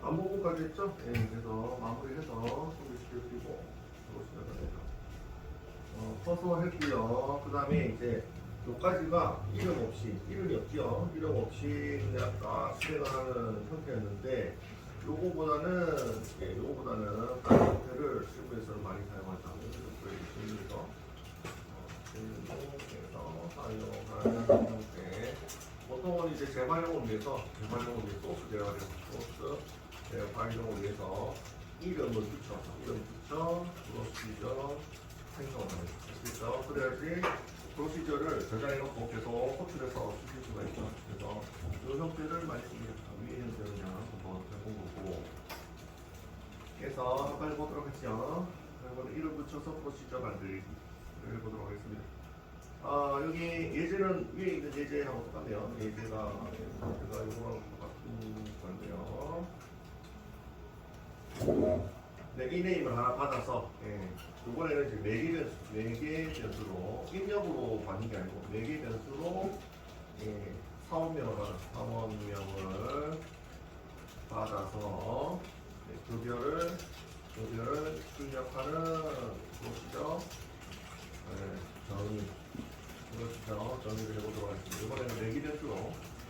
앞부분까지 했죠? 예, 그래서 마무리해서 소개시켜드리고 시작을 해요. 커서 했고요. 그 다음에 이제 요까지가 이름 없이, 이름이 없죠? 이름 없이 그냥 딱 실행을 하는 형태였는데 요거보다는 다른 형태를 실무에서는 많이 사용하죠. 그래서 사용하는 형태. 보통은 이제 재활용을 위해서 소스 재활용, 소스 재활용을 위해서 이름을 붙여 프로시저 생성을 하겠죠. 그래야지 프로시저를 저장해놓고 계속 호출해서 쓰실 수가 있죠. 그래서 이 형태를 많이 씁니다. 위에 형태를 그냥 한번 해본 거고. 그래서 빨리 보도록 했죠. 그리고 이름 붙여서 프로시저 만들기를 해보도록 하겠습니다. 여기 예제는 위에 있는 예제하고 똑같네요. 예제가 이거랑 똑같은 건데요. 네, 이 네임을 하나 받아서 이번에는 이제 4개 변수로 입력으로 받는 게 아니고 4개 변수로 사원명을 받아서 급여를 출력하는 것이죠. 정의를 해보도록 하겠습니다. 이번에는 매기 변수로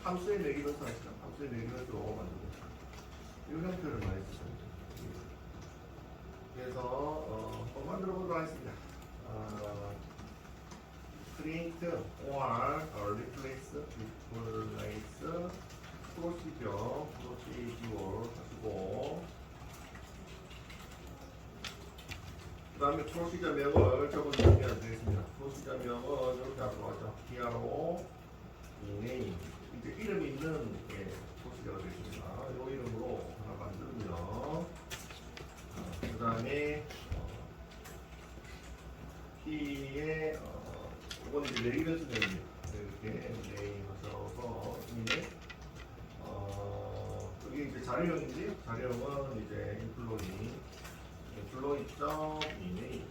함수의 매기 변수 하시죠. 함수의 매기 변수로 만들고 이 형태를 많이 쓰죠. 그래서 만들어 보도록 하겠습니다. create or replace procedure 하시고 그 다음에 프로시저 명을 적어주시면 되겠습니다. 프로시저 명은 이렇게 하도록 하죠. PRO name 이제 이름이 있는 프로시저가 되겠습니다. 이 이름으로 하나 만들고요. 그 다음에 P에 이건 이제 레이변수 명입니다. 이렇게 네임 하셔서 여기 이제 자료형인지 자료형은 이제 employee.name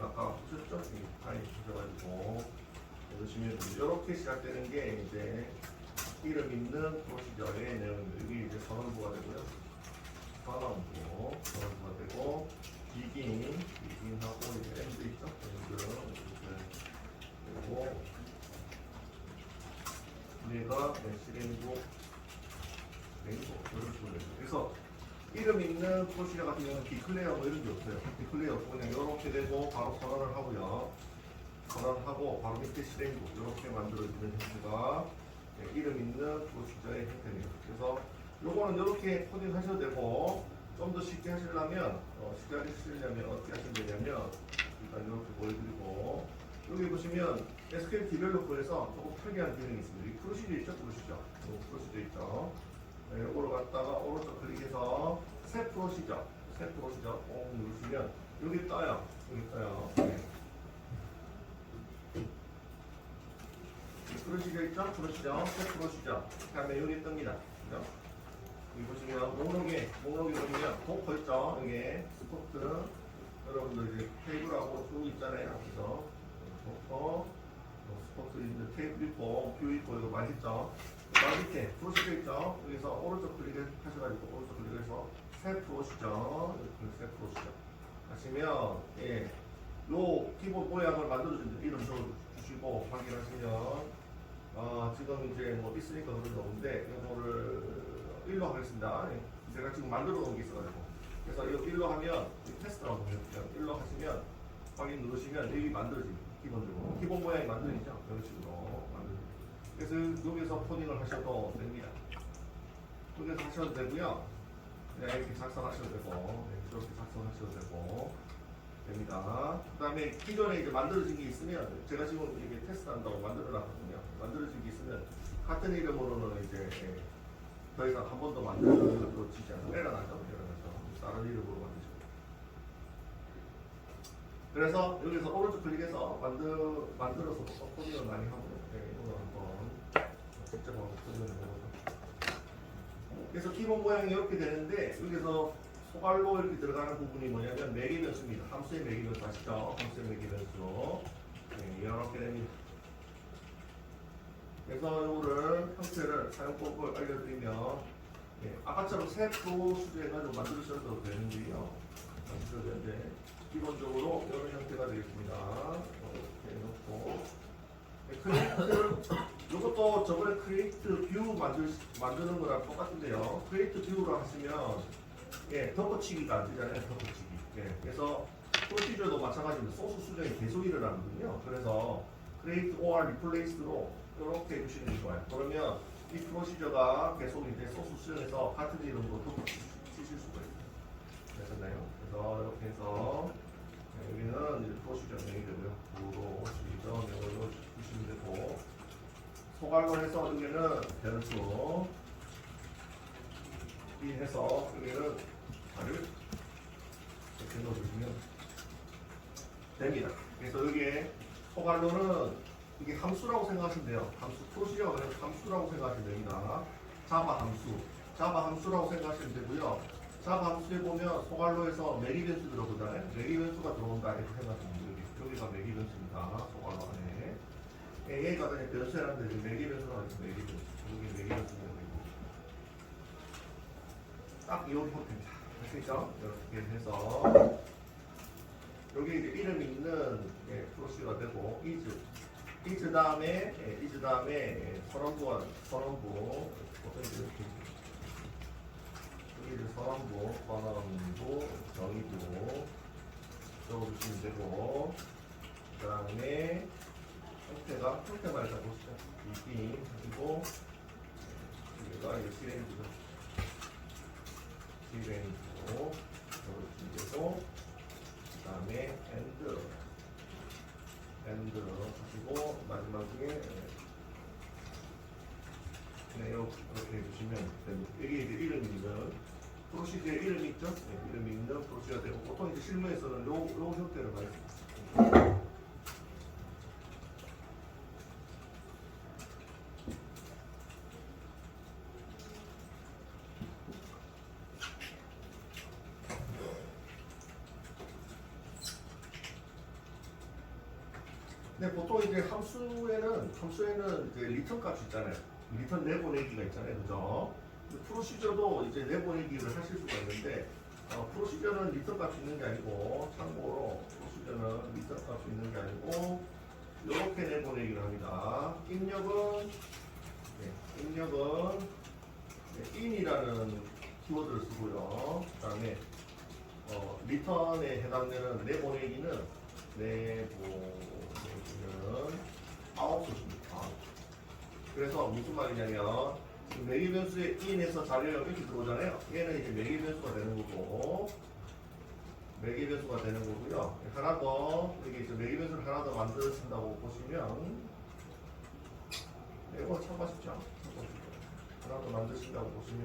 아까 보셨죠? 파일 주셔가지고 보시면 이렇게 시작되는 게 이제 이름 있는 프로시저의 내용입니다. 여기 이제 선언부가 되고요. 선언부가 되고 begin하고 이제 end 있죠? 그리고 얘가 실행부 그래서 이름 있는 프로시저 같은 경우는 디클레어 뭐 이런 게 없어요. 디클레어 없고 그냥 이렇게 되고 바로 선언을 하고요. 선언하고 바로 밑에 실행부 이렇게 만들어지는 형태가 이름 있는 프로시저의 형태입니다. 그래서 요거는 이렇게 코딩 하셔도 되고 좀 더 쉽게 하시려면 어떻게 하시면 되냐면 일단 이렇게 보여드리고 여기 보시면 SQL 디벨로퍼에서 조금 특이한 기능이 있습니다. 이 프로시저 있죠? 프로시저 있죠? 이거를 갖다가 오른쪽 클릭해서 새 프로시저 꼭 누르시면 여기 떠요. 프로시저 있죠? 새 프로시저. 다음에 여기 뜹니다. 그죠? 여기 보시면 목록에 보시면 도커 있죠? 여기 스포트 여러분들 이제 테이블하고 쭉 있잖아요. 그래서 도커 스포트 있는 테이블 있고 뷰 있고 이거 맛있죠? 밑에 프로시저 있죠? 여기서 오른쪽 클릭하셔가지고 오른쪽 클릭해서 새 프로시저 하시면 요 기본 모양을 만들어주는 이름 적어주시고 확인하시면 지금 이제 뭐 있으니까 그런 거 없는데 이거를 1로 하겠습니다. 제가 지금 만들어 놓은 게 있어가지고 그래서 이거 1로 하면 테스트라고 해볼게요. 1로 하시면 확인 누르시면 여기 만들어집니다. 기본 모양이 만들어지죠? 이런 식으로 만들어집니다. 그래서 여기서 코딩을 하셔도 됩니다. 여기서 하셔도 되고요. 그냥 이렇게 작성하셔도 되고 이렇게 작성하셔도 되고 됩니다. 그 다음에 기존에 이제 만들어진 게 있으면 제가 지금 이게 테스트한다고 만들어놨거든요. 만들어진 게 있으면 같은 이름으로는 이제 더 이상 한 번도 만들어지지 않고 에러나죠. 다른 이름으로 만드시고 그래서 여기서 오른쪽 클릭해서 만들어서 코딩을 많이 하고 오늘 한번 직접 한번 코딩을 해보죠. 그래서 기본 모양이 이렇게 되는데 여기서 소갈로 이렇게 들어가는 부분이 뭐냐면 매개 변수입니다. 함수의 매개 변수 아시죠? 함수의 매개 변수 이렇게 됩니다. 그래서 이거를 형태를 사용법을 알려드리면 아까 아까처럼 새 프로시저 해가지고 만들으셔도 되는데요. 만들어야 되는데 기본적으로 이런 형태가 되겠습니다. 이렇게 놓고 크리에이트 이것도 저번에 크리에이트 뷰 만드는 거랑 똑같은데요. 크리에이트 뷰로 하시면 덮어치기가 안 되잖아요. 덮어치기. 그래서 프로시저도 마찬가지입니다. 소스 수정이 계속 일어나거든요. 그래서 create or replace로 이렇게 해주시는 게 좋아요. 그러면 이 프로시저가 계속 이제 소스 수정해서 같은 이름으로 덮어치실 수가 있어요. 되셨나요? 그래서 이렇게 해서 여기는 이제 프로시저 명이 되고요. 프로시저 명으로 주시면 되고 소갈로 해서 여기는 변수 이 해서 여기는 자를 이렇게 넣어주시면 됩니다. 그래서 여기에 소갈로는 이게 함수라고 생각하시면 돼요. 함수, 프로시저가 함수라고 생각하시면 됩니다. 자바 함수라고 생각하시면 되고요. 자바 함수에 보면 소갈로에서 매기 변수 들어보잖아요. 매기 변수가 들어온다 이렇게 생각하시면 돼요. 여기가 매기 변수입니다. 소갈로 안에. 얘가 그냥 변수라는데 매기 변수가 아니고 매기 변수. 여기 매기 변수가 딱 이 형태입니다. 아시죠? 이렇게 해서 여기 이제 이름이 있는 프로시저가 되고 is 다음에 선언부 보통 이렇게 여기 이제 선언부 정의부 적어주시면 되고 그 다음에 형태만 일단 보시죠. 이빙 그리고 여기가 이제 실행부죠. 실행부 적어주시면 되고 그 다음에 and 하시고 마지막에 이렇게 해주시면 됩니다. 여기 이제 이름이 있는 프로시저의 이름이 있죠? 이름이 있는 프로시저가 되고 보통 이제 실무에서는 요 형태로 가요. 근데 보통 이제 함수에는 이제 리턴 값이 있잖아요. 리턴 내보내기가 있잖아요. 그죠? 프로시저도 이제 내보내기를 하실 수가 있는데, 프로시저는 리턴 값이 있는 게 아니고, 참고로 프로시저는 리턴 값이 있는 게 아니고, 이렇게 내보내기를 합니다. 입력은 in이라는 키워드를 쓰고요. 그 다음에, 리턴에 해당되는 내보내기는 아웃풋입니다. 그래서 무슨 말이냐면 매기 변수의 in에서 자료가 이렇게 들어오잖아요. 얘는 이제 매기 변수가 되는 거고 하나 더 여기 이제 매기 변수를 하나 더 만드신다고 보시면 이거 참 쉽죠. 하나 더 만드신다고 보시면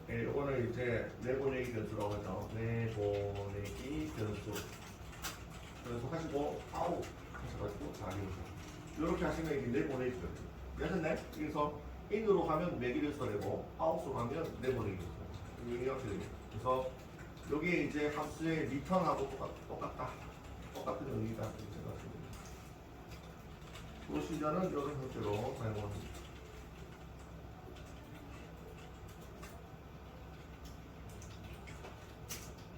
이거는 이제 내보내기 변수라고 하죠. 내보내기 변수 하시고 아웃 하셔가지고 자리오죠. 이렇게 하시면 이게 내보내기 변수. 됐네? 그래서 in으로 가면 매기 변수가 되고 아웃으로 가면 내보내기 변수. 이렇게 되죠. 그래서 여기에 이제 함수의 return하고 똑같은 의미다. 이렇게 생각하시면 됩니다. 프로시저는 이런 형태로 사용합니다.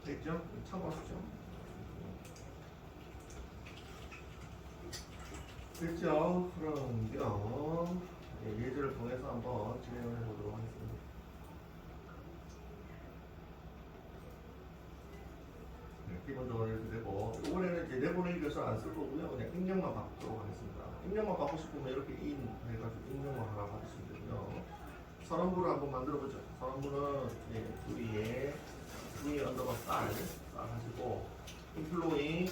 됐죠? 참고하시죠. 됐죠? 그럼요. 예제를 통해서 한번 진행을 해보도록 하겠습니다. 기본적으로 이렇게 되고, 이번에는 이제 내보내기 변수를 안 쓸 거고요. 그냥 입력만 바꾸도록 하겠습니다. 입력만 바꾸고 싶으면 이렇게 in 해가지고 입력만 하나 받으시면 되고요. 선언부를 한번 만들어보죠. 선언부는 V 언더바 쌀 하시고 인플로잉의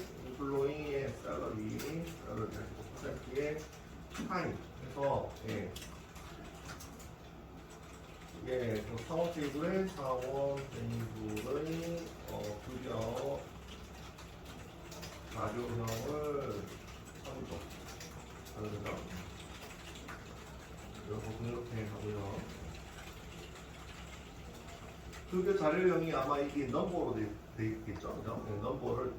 샐러리 하시고 퍼센트의 타임 해서 그 사원 테이블의 급여 자료형을 선도 하는 거죠. 이렇게 하고요. 급여 자료형이 아마 이게 넘버로 돼 있겠죠, 그죠? 넘버를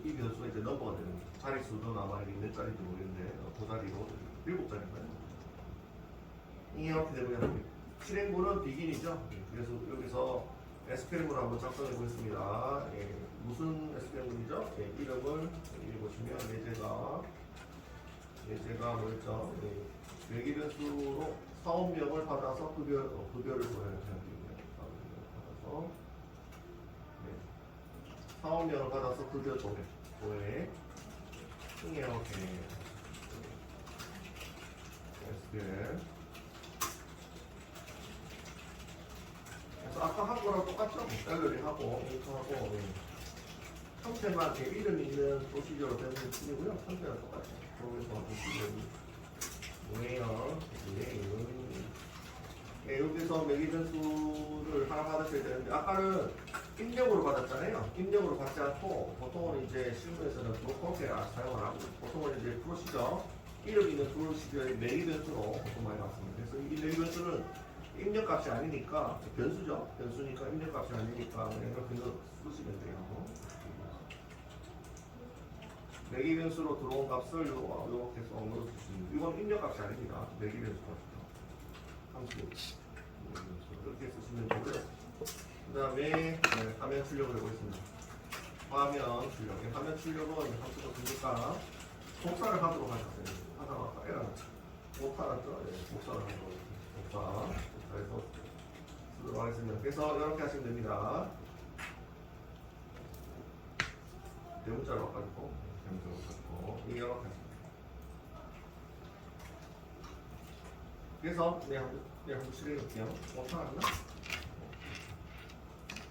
이 변수가 이제 넘버가 되는 거죠. 자릿수도 아마 이게 몇 자리인지 모르겠는데 그 자리로 7자리인가요? 이렇게 되면 실행문은 비긴이죠. 그래서 여기서 SQL문을 한번 작성해 보겠습니다. 예, 무슨 SQL문이죠? 예, 이름을 여기 보시면 예제가 뭐였죠? 예, 매기 변수로 사업명을 받아서 급여를 보여요. 받아서 사업명을 받아서 급여 조회 이렇게 SQL. 그래서 아까 한 거랑 똑같죠? 갤러리 하고 인터하고 형태만 이름 있는 프로시저로 되는 뿐이고요. 형태는 똑같죠. 그래서 뭐예요? 예, 여기서 매기 변수를 하나 받으셔야 되는데 아까는 입력으로 받았잖아요. 입력으로 받지 않고 보통은 이제 실무에서는 그렇게 사용을 하고 보통은 이제 프로시저 이름 있는 프로시저의 매기 변수로 보통 많이 받습니다. 그래서 이 매기 변수는 입력값이 아니니까 변수죠. 변수니까 입력값이 아니니까 이렇게 쓰시면 돼요. 매기 변수로 들어온 값을 이렇게 해서 넣어주시면 이건 입력값이 아닙니다. 매기 변수값이죠. 함수 이렇게 쓰시면 되고요. 그 다음에 화면 출력을 해보겠습니다. 화면 출력은 함수가 되니까 복사를 하도록 하셨어요. 하다가 에러 못하죠. 복사를 하도록 복사해서 쓰도록 하겠습니다. 그래서 이렇게 하시면 됩니다. 대문자로 바꿔주고 이렇게 하십니다. 그래서 한번 실행해볼게요. 못하나?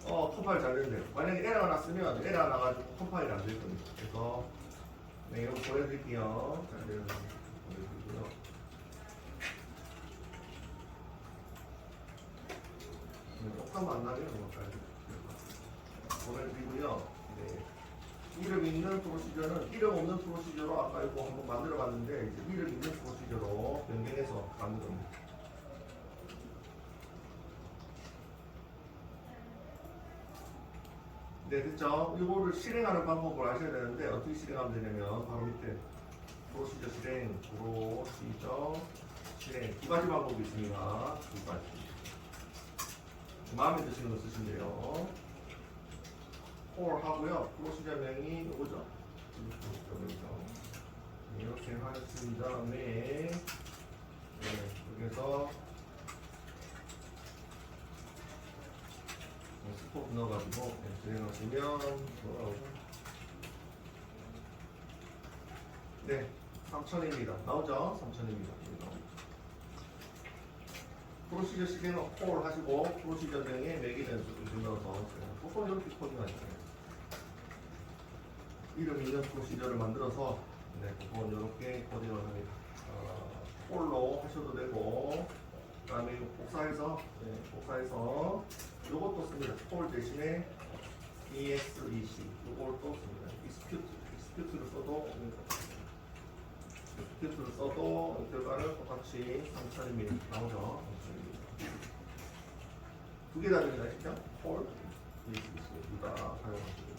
컴파일 잘 됐네요. 만약에 에러가 났으면 에러가 나가지고 컴파일이 안 될 겁니다. 그래서 이거 보여드릴게요. 잘 되는 거 보여드리고요. 옥타만 안 나면 보내드리고요. 이름 있는 프로시저는 이름 없는 프로시저로 아까 이거 한번 만들어 봤는데 이제 이름 있는 프로시저로 변경해서 만듭니다. 네, 됐죠? 이거를 실행하는 방법을 아셔야 되는데 어떻게 실행하면 되냐면 바로 밑에 프로시저 실행 두 가지 방법이 있습니다. 두 가지. 마음에 드시는 거 쓰시면 돼요. 콜 하고요. 프로시저 명이 이거죠. 이렇게 하신 다음에 여기서 스코프 넣어가지고 진행하시면 돌아오죠. 네, 3000입니다. 나오죠? 3000입니다. 프로시저 실행은 콜 하시고 프로시저 명에 매기 변수를 넣어서 보통 이렇게 코딩하시죠. 이름 있는 프로시저를 만들어서 보통 이렇게 코딩을 합니다. 콜로 하셔도 되고 그 다음에 복사해서 요것도 씁니다. 콜 대신에 exec 요걸 또 씁니다. execute를 써도 결과는 똑같이 3000입니다. 나오죠? 두 개 다릅니다. 진짜 콜 exec 다 사용하시고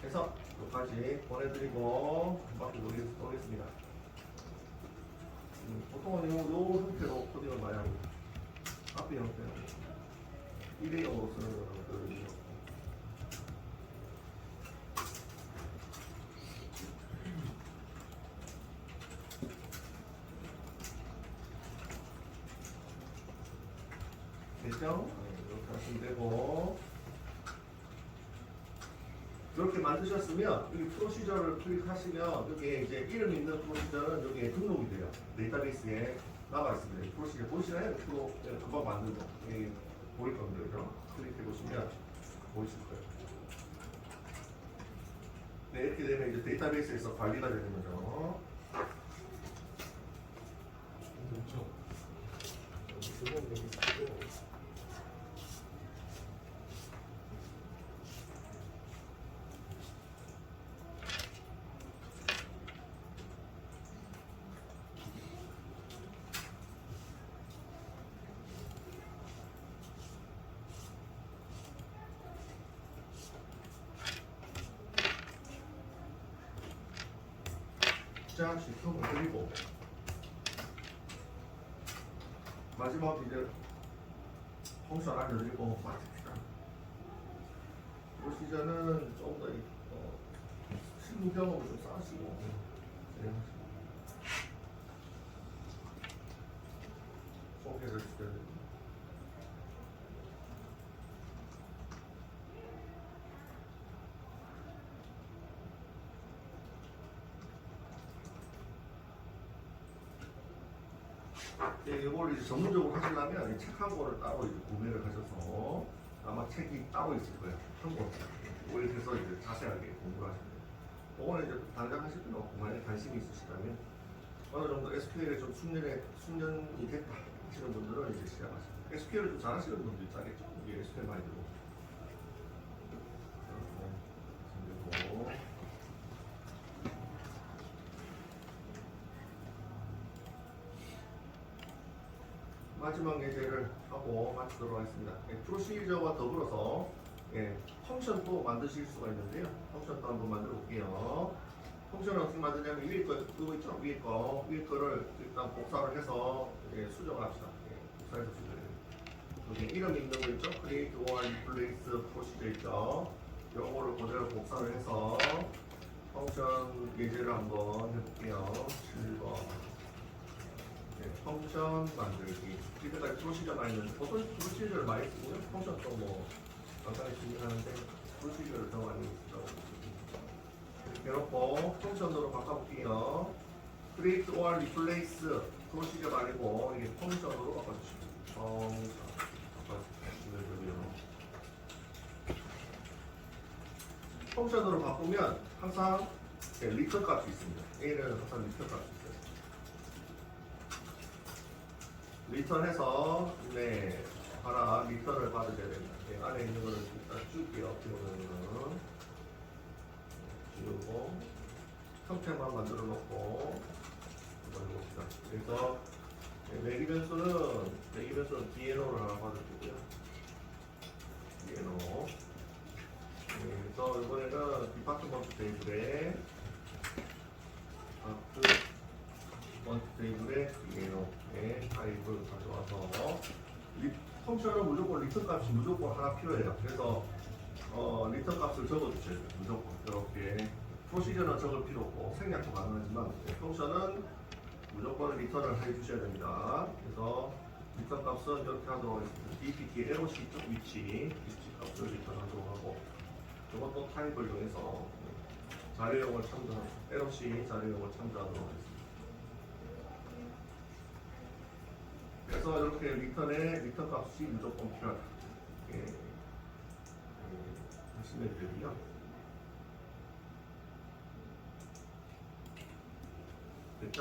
해서 여기까지 보내드리고 한 바퀴 돌겠습니다. 보통은 요 형태로 코딩을 많이 합니다. 앞에 형태로 일회용으로 쓰는 것들이죠. 됐죠? 이렇게 하시면 되고 이렇게 만드셨으면 여기 프로시저를 클릭하시면 여기 이제 이름 있는 프로시저는 여기에 등록이 돼요. 데이터베이스에 나가 있습니다. 프로시저 보시나요? 금방 만들고 보일 겁니다. 그죠? 클릭해 보시면 보이실 거예요. 네, 이렇게 되면 이제 데이터베이스에서 관리가 되는 거죠. 자, 시켜보드리고 마지막 이제 펑션 알려드리고 마칩시다. 프로시저는 조금 더 실무 경험을 좀 쌓으시고 진행하시고 소개를 시켜드립니다. 이걸 이제 전문적으로 하시려면 이 책 한 권을 따로 이제 구매를 하셔서 아마 책이 따로 있을 거예요. 한 권. 이걸 해서 이제 자세하게 공부를 하시면 돼요. 이거는 이제 당장 하실 필요 없고 만약에 관심이 있으시다면 어느 정도 SQL에 좀 숙련이 됐다 하시는 분들은 이제 시작하시면 돼요. SQL을 좀 잘하시는 분도 있다겠죠. 이게 SQL 많이 들어오고. 그리고 마지막 예제를 하고 마치도록 하겠습니다. 프로시저와 더불어서 펑션도 만드실 수가 있는데요. 펑션도 한번 만들어 볼게요. 펑션을 어떻게 만드냐면 위에 거 그거 있죠? 위에 거를 일단 복사를 해서 수정을 합시다. 복사해서 수정해요. 여기 이름 있는 거 있죠? create or replace procedure 있죠? 요거를 그대로 복사를 해서 펑션 예제를 한번 해볼게요. 7번. 펑션 만들기. 이때까지 프로시저가 있는데 보통 프로시저를 많이 쓰고요. 펑션도 뭐 간단히 쓰긴 하는데 프로시저를 더 많이 쓰고 이렇게 해놓고 펑션으로 바꿔볼게요. create or replace 프로시저가 아니고 이게 펑션으로 바꿔주시면 펑션 바꿔주시면 되고요. 펑션으로 바꾸면 항상 리턴 값이 있습니다. A는 항상 리턴 값이 있어요. 리턴해서 하나 리턴을 받으셔야 됩니다. 안에 있는 거는 일단 줄게요. 비오는 지우고 형태만 만들어 놓고 해봅시다. 그래서 매기 변수는 DNO를 하나 받으시고요. DNO. 그래서 이번에는 디파트먼트 테이블에 테이블에 DNO의 타입을 가져와서 펑션은 무조건 리턴 값이 무조건 하나 필요해요. 그래서 리턴 값을 적어주셔야 돼요. 무조건 이렇게 프로시저는 적을 필요 없고 생략도 가능하지만 펑션은 무조건 리턴을 해주셔야 됩니다. 그래서 리턴 값은 이렇게 하도록 하겠습니다. DPT LOC 쪽 위치 값을 리턴하도록 하고 이것도 타입을 이용해서 자료용을 참조하고 LOC 자료용을 참조하도록 하겠습니다. 그래서 이렇게 리턴 값이 무조건 필요하다. 하시면 되고요. 됐죠?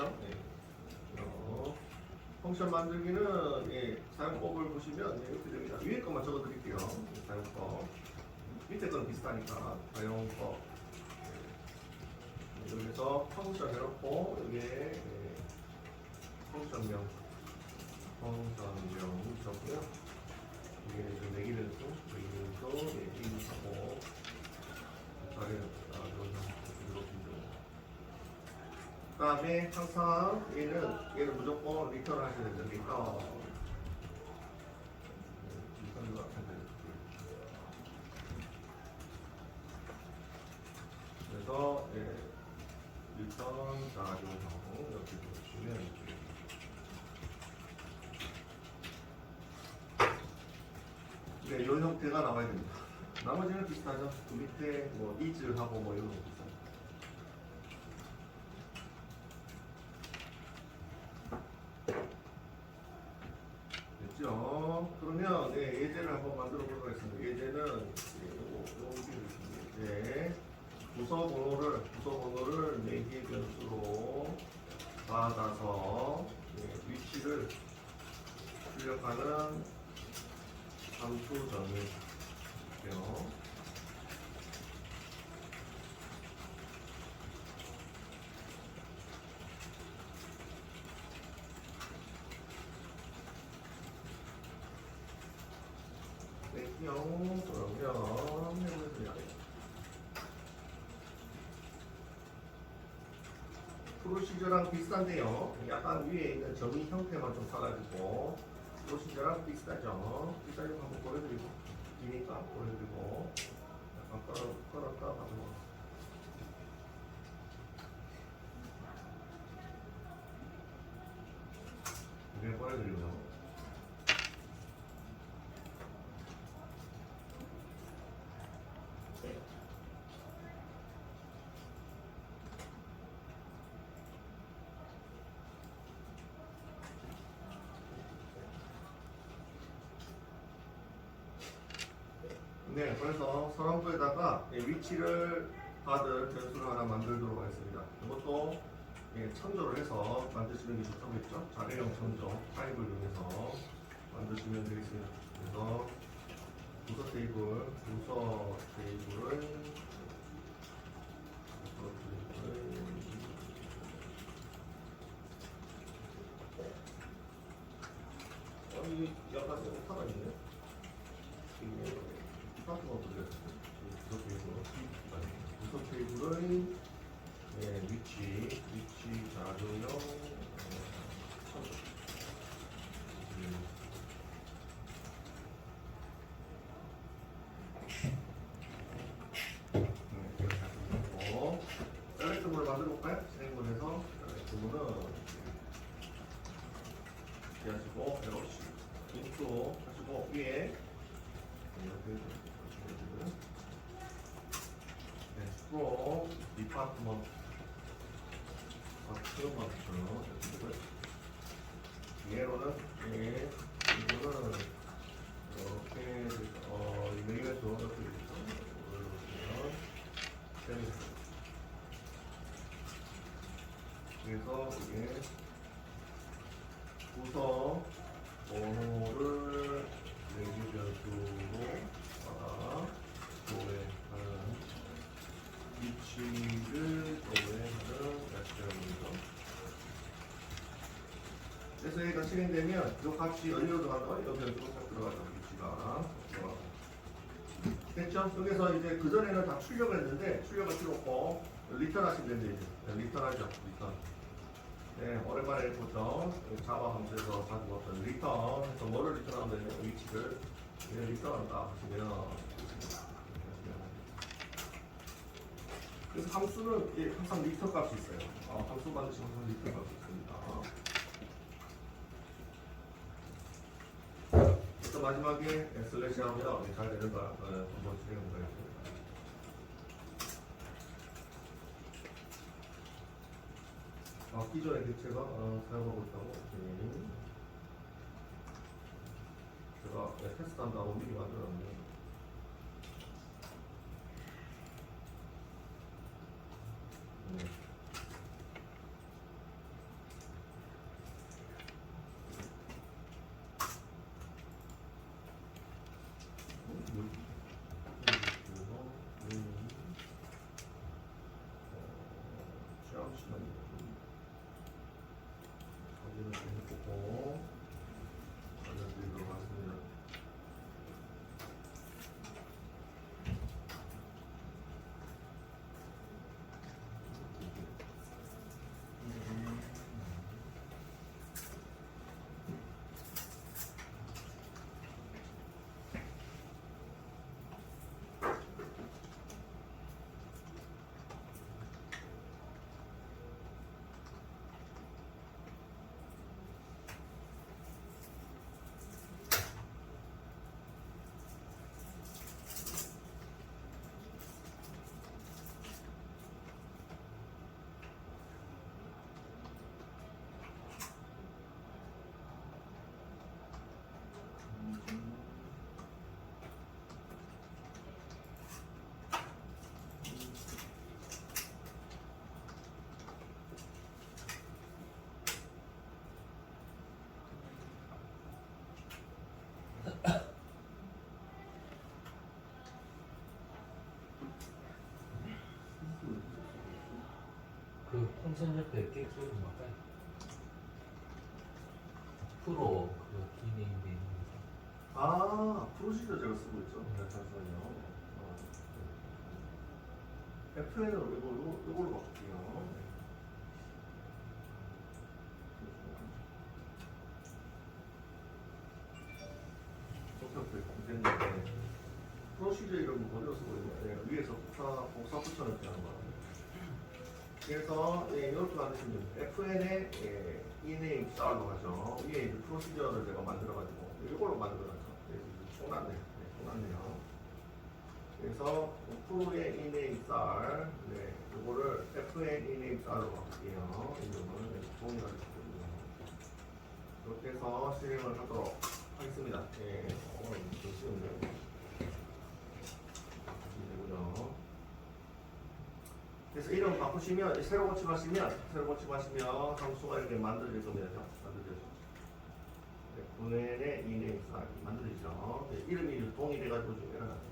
펑션 만들기는 사용법을 보시면 이렇게 됩니다. 위에 것만 적어드릴게요. 사용법. 밑에 건 비슷하니까 사용법. 여기서 펑션 해놓고 여기에 펑션명 적고요. 이게 이제 매기면서 얘기하고 그 다음에 항상 얘는 무조건 리턴을 하셔야 됩니다. 리턴을 그래서 리턴 자료형 이렇게 보시면 이 형태가 나와야 됩니다. 나머지는 비슷하죠. 그 밑에 뭐 is하고 뭐 이런 거 비슷하죠. 됐죠? 그러면 예제를 한번 만들어 보도록 하겠습니다. 예제는 부서 번호를 매기의 변수로 받아서 위치를 출력하는 함수 정의요. 그러면 해보겠습니다. 프로시저랑 비슷한데요. 약간 위에 있는 정의 형태만 좀 사가지고 프로시저랑 비슷하죠. 비슷하게 한번 보여드리고 기니까 보여드리고 약간 끌었다 가지고 이게 보여드리고요. 네, 그래서 서랍부에다가 위치를 받을 변수를 하나 만들도록 하겠습니다. 이것도 참조를 해서 만드시는 게 좋다고했죠. 자료형 참조 타입을 이용해서 만드시면 되겠습니다. 그래서 부서 테이블을 이 약간 오타가 있네. 이게 스타트가 어떻게 부서 테이블의 위치 자료형 참조. 셀렉트볼을 만들어 볼까요? 진행을 해서 셀렉트볼은 이렇게 하시고 인도 하시고 위에 프로 디파트먼트 얘로는 이거는 이렇게 메뉴에서 이렇게 그래서 이게 부서 번호를 메뉴 변수로 받아 도배하는 위치를 도배하는 약자입니다. 그래서 얘가 실행되면 이 값이 어디로 들어가죠? 이 변수로 딱 들어가죠. 위치가 들어가고. 됐죠? 여기서 이제 그전에는 다 출력을 했는데 출력을 필요 없고 리턴 하시면 되는데 이제 리턴하죠. 리턴. 네, 오랜만에 보죠. 자바 함수에서 자주 봤던 리턴 해서 뭐를 리턴하면 되냐 위치를 리턴한다 하시면 그래서 함수는 항상 리턴 값이 있어요. 함수 만드시면 항상 리턴 값이 있습니다. 그래서 마지막에 슬래시 하면 잘 되는가 한번 진행해 보겠습니다. 기존의 객체가 사용하고 있다고 제가 테스트한다고 미리 만들었는데 그 풍선 옆에 깨 소리 막아요. 프로 그 기능돼 있는 거. 프로시저 제가 쓰고 있죠. 잠시만요. FN으로 이걸로 바꿀게요. 됐는데 프로시저 이름 그대로 쓰고 있네. 위에서 복사 붙여넣기 하는 거예요. 그래서 이렇게 만드시면 됩니다. FN에 이네임 쌀로 하죠. 위에 이제 프로시저를 제가 만들어가지고 이걸로 만들어놨죠. 총났네. 총났네요. 그래서 프로의 이네임 쌀, 이거를 FN 이네임 쌀로 바꿀게요. 이름은 동의가 됐거든요. 이렇게 해서 실행을 하도록 하겠습니다. 좀 쉬운데요. 그래서 이름 바꾸시면 새로 고침하시면 함수가 이렇게 만들어질 겁니다. 만들어져. 분해의 이네임 쌀 만들어지죠. 이름이 동일해가지고 좀 에러가 나요.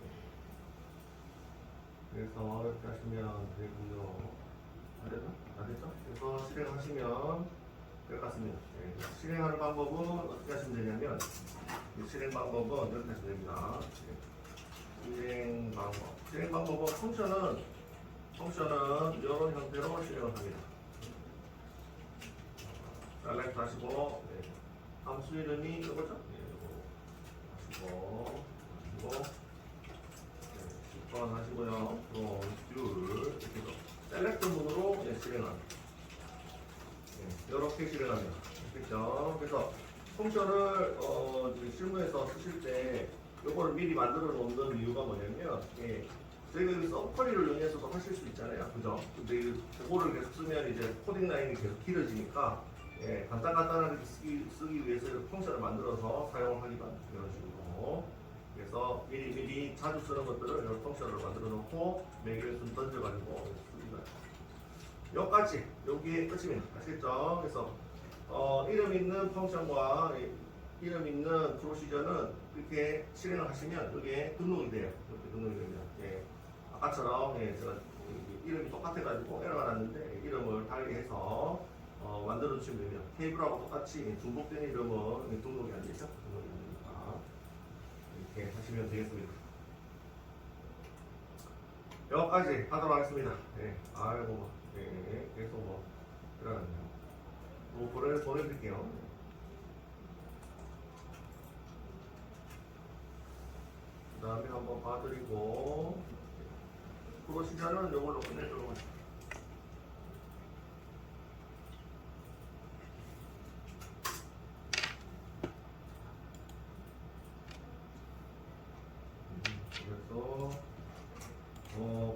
그래서 이렇게 하시면 되고요. 안 됐죠? 그래서 실행하시면 될 것 같습니다. 실행하는 방법은 어떻게 하시면 되냐면 실행 방법은 이렇게 하시면 됩니다. 실행 방법은 펑션은 이런 형태로 실행을 합니다. select 하시고 함수 이름이 이거죠? 이거 하시고 하시고요. 줄 이렇게 해서 셀렉트 문으로 실행합니다. 이렇게 실행합니다. 그렇죠? 그래서 펑션을 실무에서 쓰실 때 이걸 미리 만들어 놓는 이유가 뭐냐면 저희가 여기 서커리를 이용해서도 하실 수 있잖아요. 그죠? 근데 그거를 계속 쓰면 이제 코딩 라인이 계속 길어지니까 간단하게 쓰기 위해서 펑션을 만들어서 사용을 하기도 합니다. 이런 식으로. 그래서 미리 자주 쓰는 것들을 이런 펑션을 만들어 놓고 매개를 좀 던져가지고 쓰기도 합니다. 여기까지, 여기에 끝입니다. 아시겠죠? 그래서 이름 있는 펑션과 이름 있는 프로시저는 이렇게 실행을 하시면 여기에 등록이 돼요. 이렇게 등록이 됩니다. 아까처럼 제가 이름이 똑같아가지고 에러가 났는데 이름을 달리해서 만들어 주시면 됩니다. 테이블하고 똑같이 중복된 이름은 등록이 안 되죠. 등록이 안 되니까 이렇게 하시면 되겠습니다. 여기까지 하도록 하겠습니다. 아이고 계속 들어갔네요. 보내드릴게요. 그 다음에 한번 봐드리고 프로시저는 이걸로 끝내도록 하죠. 그래서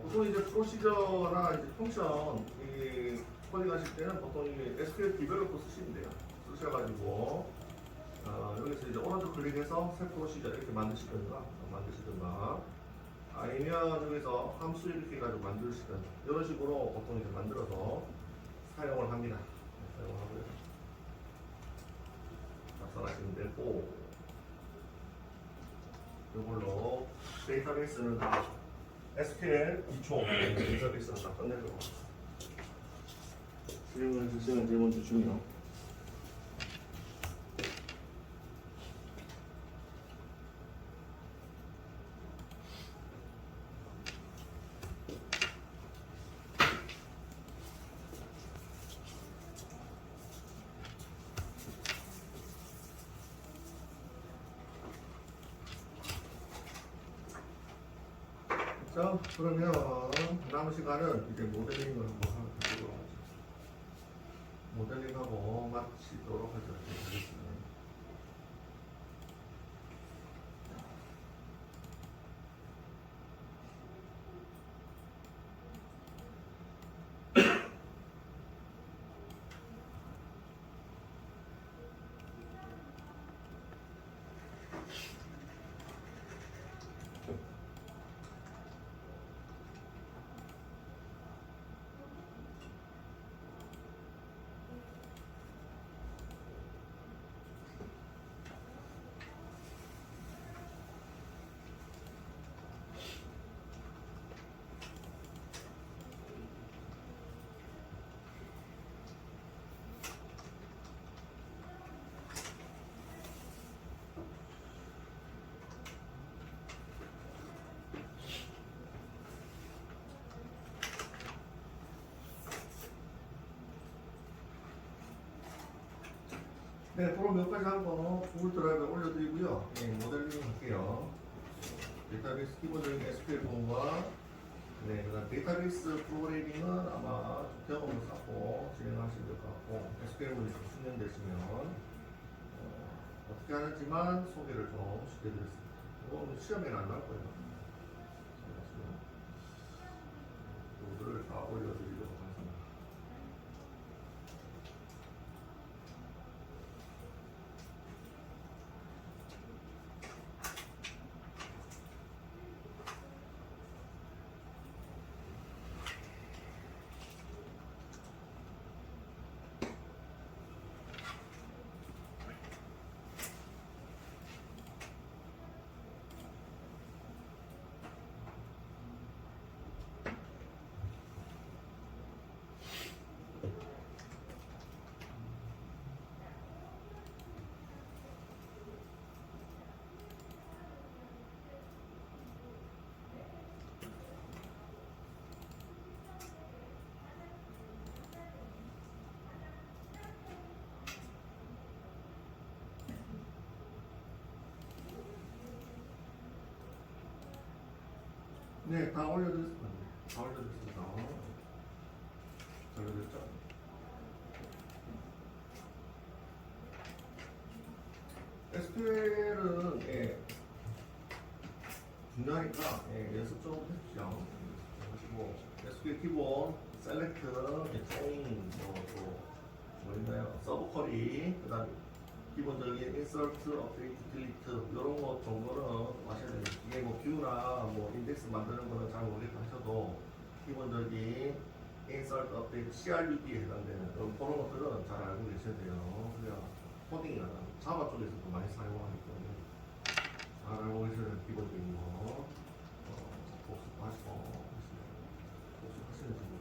보통 이제 프로시저나 이제 펑션 코딩 하실 때는 보통 SQL 디벨로퍼 쓰시면 돼요. 쓰셔가지고 여기서 이제 오른쪽 클릭해서 새 프로시저 이렇게 만드시든가 아니면 여기서 함수 이렇게 해가지고 만드시든가 이런 식으로 보통 이제 만들어서 사용을 합니다. 사용을 하고요. 작성하시면 되고 이걸로 데이터베이스는 SQL 기초 데이터베이스는 다 끝내도록 실행을 주시면 질문 주시고요. 자, 그러면 남은 시간은 이제 모델링을 한번 하도록 하죠. 모델링하고 마치도록 하겠습니다. 네, 그럼 여기까지 한번 구글 드라이브에 올려드리고요. 네, 모델링 할게요. 데이터베이스 기본적인 SQL 공부와 네, 그다음 데이터베이스 프로그래밍은 아마 좀 경험을 쌓고 진행하시면 될 것 같고 SQL문이 좀 숙련되시면 어떻게 하는지만 소개를 좀 시켜드렸습니다. 이건 시험에는 안 나올 거예요. 제가 지금 구글을 다 올려드리도록 하겠습니다. 네, 다 올려드렸습니다. 다 올려드렸습니다. 잘 올렸죠? SQL은 중요하니까 연습 좀 해주시죠. 하시고 SQL 기본, 셀렉트, 조인, 뭐 있나요? 서브 쿼리, 그다음 기본적인 인서트, 업데이트, 딜리트 이런 것 정도는 하셔야 됩니다. 이게 뭐 뷰나 뭐 인덱스 만드는 거는 잘 모르겠다 하셔도 기본적인 인서트, 업데이트, CRUD에 해당되는 그런 것들은 잘 알고 계셔야 돼요. 그래야 코딩이나 자바 쪽에서도 많이 사용하기 때문에 잘 알고 계셔야 되는 기본적인 거 복습하시고 복습하시는 식으로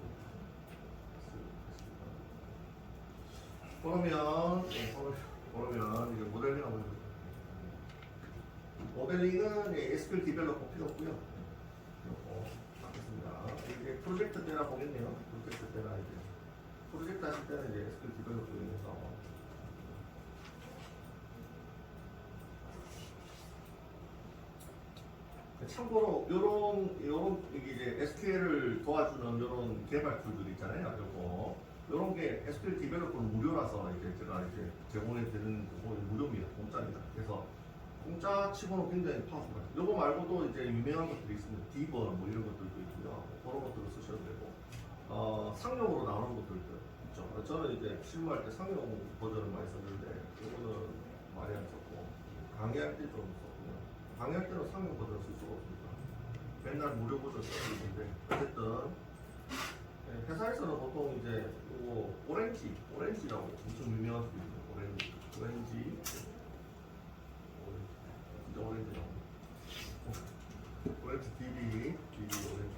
그러면 그러면 이제 모델링 한번 해볼게요. 모델링은 SQL 디벨로퍼 필요 없고요. 받겠습니다. 이제 프로젝트 때나 보겠네요. 프로젝트 때나 이제 프로젝트 하실 때는 이제 SQL 디벨로퍼에서 참고로 요런 이제 SQL을 도와주는 요런 개발 툴들 있잖아요. 요런 게 SQL 디벨로퍼는 무료라서 이제 제가 이제 제공해 드리는 무료입니다. 공짜입니다. 그래서 공짜 치고는 굉장히 파워풀해요. 요거 말고도 이제 유명한 것들이 있습니다. 디버 뭐 이런 것들도 있고요. 그런 것들을 쓰셔도 되고 상용으로 나오는 것들도 있죠. 저는 이제 실무할 때 상용 버전을 많이 썼는데 요거는 많이 안 썼고 강의할 때 좀 썼고요. 강의할 때는 상용 버전을 쓸 수가 없습니다. 맨날 무료 버전 쓰고 있는데 어쨌든 회사에서는 보통 이제 요거 오렌지라고 엄청 유명한 게 있어요. 오렌지 진짜 오렌지라고 오렌지 DB 오렌지.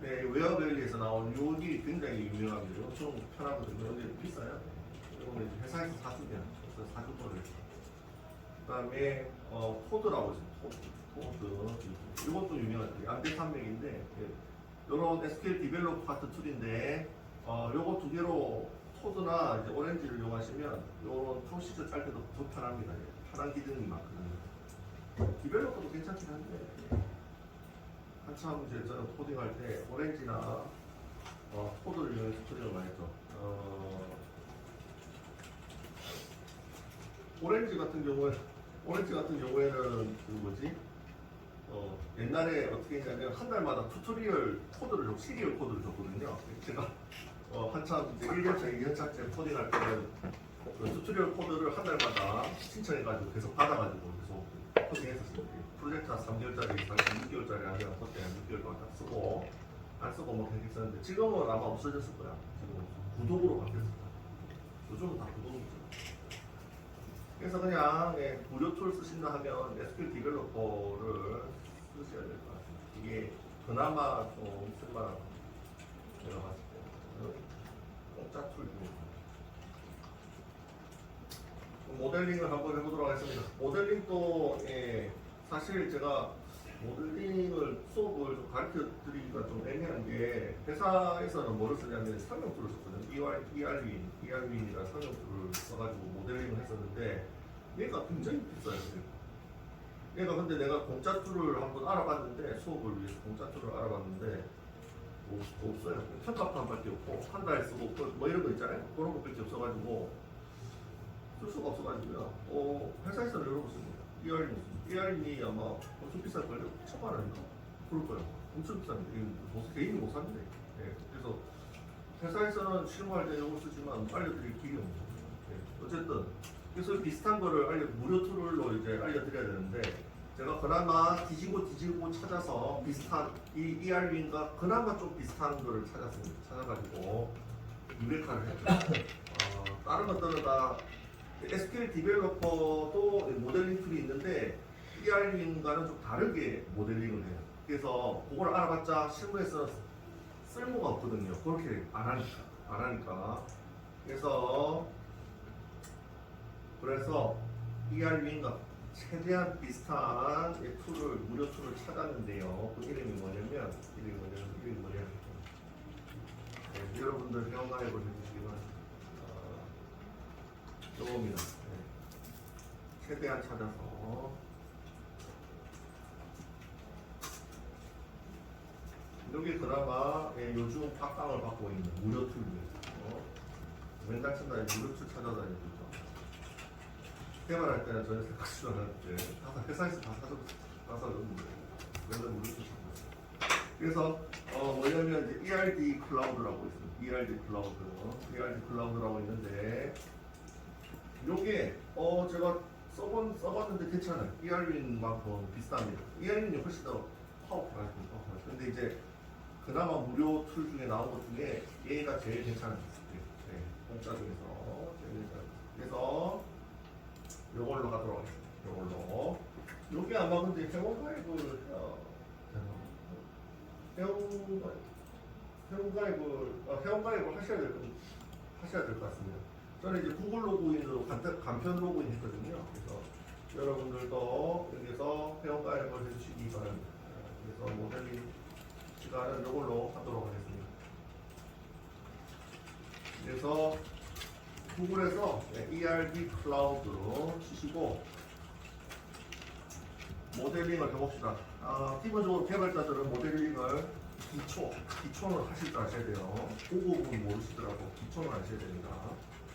네, 웨어밸리에서 나온 요기 굉장히 유명합니다. 엄청 편하거든요. 근데 비싸요. 이거는 이제 회사에서 사주면 그래서 사줄 거를. 그다음에 코드라고 있어요. 코드 이것도 유명하죠. 양대 산맥인데 이런 SQL 디벨로퍼 같은 툴인데 요거 두 개로 코드나 이제 오렌지를 이용하시면 요런 프로시저 짤 때도 더 편합니다. 편한 기능이 많거든요. 디벨로퍼도 괜찮긴 한데 한참 이제 저는 코딩할 때 오렌지나 코드를 이용해서 코딩을 많이 했죠. 오렌지 같은 경우에는 그 뭐지? 옛날에 어떻게 했냐면 한 달마다 튜토리얼 코드를 시리얼 코드를 줬거든요. 제가 한참 이제 1년차, 2년차째 코딩할 때는 그 튜토리얼 코드를 한 달마다 신청해가지고 계속 받아가지고 계속 코딩했었어요. 프로젝트 한 3개월짜리, 6개월짜리 하면 그때 한 6개월 동안 다 쓰고 안 쓰고 뭐 그렇게 썼는데 지금은 아마 없어졌을 거야. 지금 구독으로 바뀌었을 거야. 요즘은 다 구독이죠. 그래서 그냥 무료 툴 쓰신다 하면 SQL 디벨로퍼를 쓰셔야 될 것 같아요. 이게 그나마 좀 쓸만한 내가 봤을 때 공짜 툴입니다. 모델링을 한번 해보도록 하겠습니다. 모델링도 사실 제가 모델링을 수업을 좀 가르쳐 드리기가 좀 애매한 게 회사에서는 뭐를 쓰냐면 설명서를 썼거든요. ERWin이라는 설명서를 써가지고 모델링을 했었는데 얘가 굉장히 비싸요. 얘가 근데 내가 공짜 툴을 한번 알아봤는데 수업을 위해서 공짜 툴을 알아봤는데 뭐 없어요. 평가판밖에 없고 한 달 쓰고 뭐 이런 거 있잖아요. 그런 것밖에 없어가지고 쓸 수가 없어가지고요. 회사에서는 이런 거 씁니다. ERWin이 아마 엄청 비쌀걸요? 1,000만 원인가? 그럴 거예요. 엄청 비쌉니다. 이거 개인이 못 삽니다. 예. 그래서 회사에서는 실무할 때 이걸 쓰지만 알려드릴 길이 없는 거죠. 예. 어쨌든 그래서 비슷한 거를 무료 툴로 이제 알려드려야 되는데 제가 그나마 뒤지고 찾아서 비슷한 이 ERWin과 그나마 좀 비슷한 거를 찾았습니다. 찾아가지고 유레카를 했죠. 다른 것들은 다 SQL 디벨로퍼도 모델링 툴이 있는데 ERWin과는 좀 다르게 모델링을 해요. 그래서 그걸 알아봤자 실무에서 쓸모가 없거든요. 그렇게 안 하니까. 그래서 ERWin과 최대한 비슷한 툴을 무료 툴을 찾았는데요. 그 이름이 뭐냐면 네, 여러분들 회원 가입을 해주시면 요겁니다. 네. 최대한 찾아서 여기 그나마 요즘 팟빵을 받고 있는 무료 툴입니다. 맨날 친다 무료 툴 찾아다니죠. 개발할 때는 전혀 생각지도 않았는데 회사에서 다 사줬는데 맨날 무료 툴 찾아다니죠. 그래서 뭐냐면 이제 ERD 클라우드라고 있습니다. ERD 클라우드라고 있는데 요게 제가 써봤는데 괜찮아요. ERWin만큼 비슷합니다. ERWin이 훨씬 더 파워풀하죠. 근데 이제 그나마 무료 툴 중에 나온 것 중에 얘가 제일 괜찮은 것 같아요. 네, 공짜 중에서 제일 괜찮아요. 그래서 요걸로 하도록 하겠습니다. 요게 아마 근데 회원 가입을 하셔야 될 것 같습니다. 저는 이제 구글 로그인으로 간편 로그인 했거든요. 그래서 여러분들도 여기서 회원 가입을 해주시기 바랍니다. 그래서 모델링 시간은 이걸로 하도록 하겠습니다. 그래서 구글에서 ERD 클라우드로 치시고 모델링을 해봅시다. 기본적으로 개발자들은 모델링을 기초는 하실 줄 아셔야 돼요. 고급은 모르시더라도 기초는 아셔야 됩니다.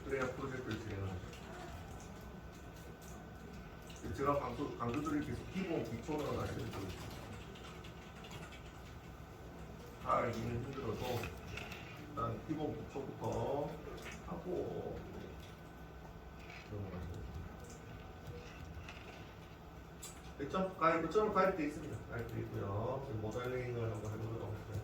그래야 프로젝트를 진행하죠. 제가 강조드릴 기본 기초는 아셔야 됩니다. 다 알기는 힘들어도 일단 기본 기초부터 하고 넘어가죠. 저는 가입되어 있습니다. 가입되어 있고요. 지금 모델링을 한번 해보도록 할게요.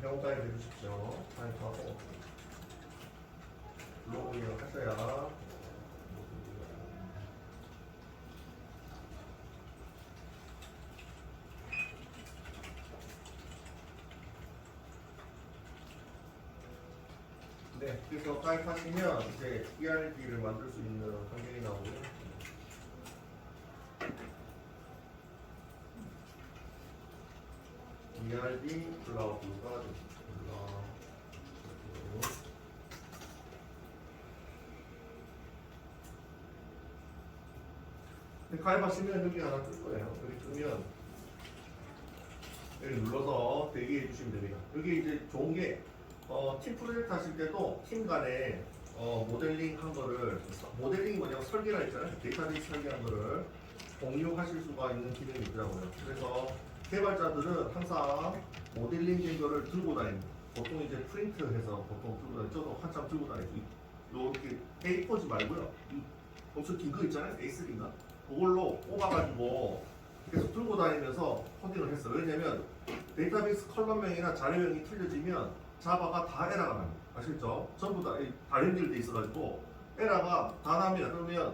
회원 가입해 주십시오. 가입하고 로그인을 하셔야 네, 그래서 가입하시면 이제 ERD를 만들 수 있는 환경이 나오고요. ERD 클라우드가 됩니다. 가입하시면 여기 하나 뜰 거예요. 여기 뜨면 여기 눌러서 대기해 주시면 됩니다. 여기 이제 좋은 게 팀 프로젝트 하실 때도 팀 간에 모델링 한 거를 모델링이 뭐냐면 설계라 했잖아요. 데이터베이스 설계한 거를 공유하실 수가 있는 기능이 있더라고요. 그래서 개발자들은 항상 모델링 된 거를 들고 다닙니다. 보통 이제 프린트해서 보통 들고 다니죠. 저도 한참 들고 다니고 이렇게 A4지 말고요. 엄청 긴 거 있잖아요. A3인가? 그걸로 뽑아가지고 계속 들고 다니면서 코딩을 했어요. 왜냐면 데이터베이스 컬럼명이나 자료명이 틀려지면 자바가 다 에러가 납니다. 아시겠죠? 전부 다 다연결돼 있어가지고 에러가 다 납니다. 그러면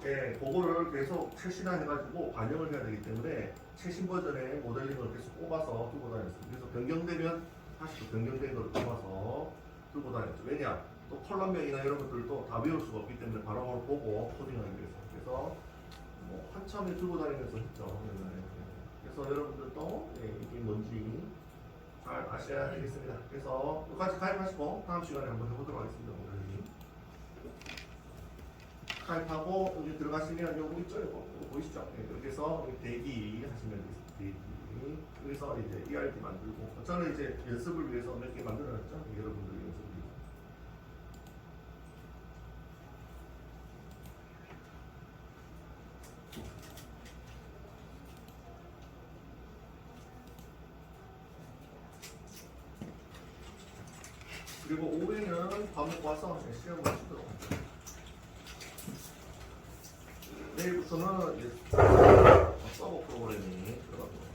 예, 그거를 계속 최신화해가지고 반영을 해야 되기 때문에 최신 버전의 모델링을 계속 뽑아서 들고 다녔어요. 그래서 변경되면 다시 또 변경된 걸 뽑아서 들고 다녔죠. 왜냐? 또 컬럼명이나 이런 것들도 다 외울 수가 없기 때문에 바로 보고 코딩하기 위해서. 그래서 뭐 한참을 들고 다니면서 했죠. 그래서 여러분들도 예, 이게 뭔지 잘 아셔야 되겠습니다. 그래서 여기까지 가입하시고 다음 시간에 한번 해보도록 하겠습니다. 오늘. 가입하고 여기 들어가시면 요거 있죠? 요거 보이시죠? 예, 여기서 대기 하시면 되겠습니다. 대기. 여기서 이제 ERD 만들고 저는 이제 연습을 위해서 몇 개 만들어놨죠? 여러분들 연습을 위해서. 그리고 오후에는 밥 먹고 와서 시험을 치도록 합니다. 내일부터는 이제 서버 프로그래밍이 들어가고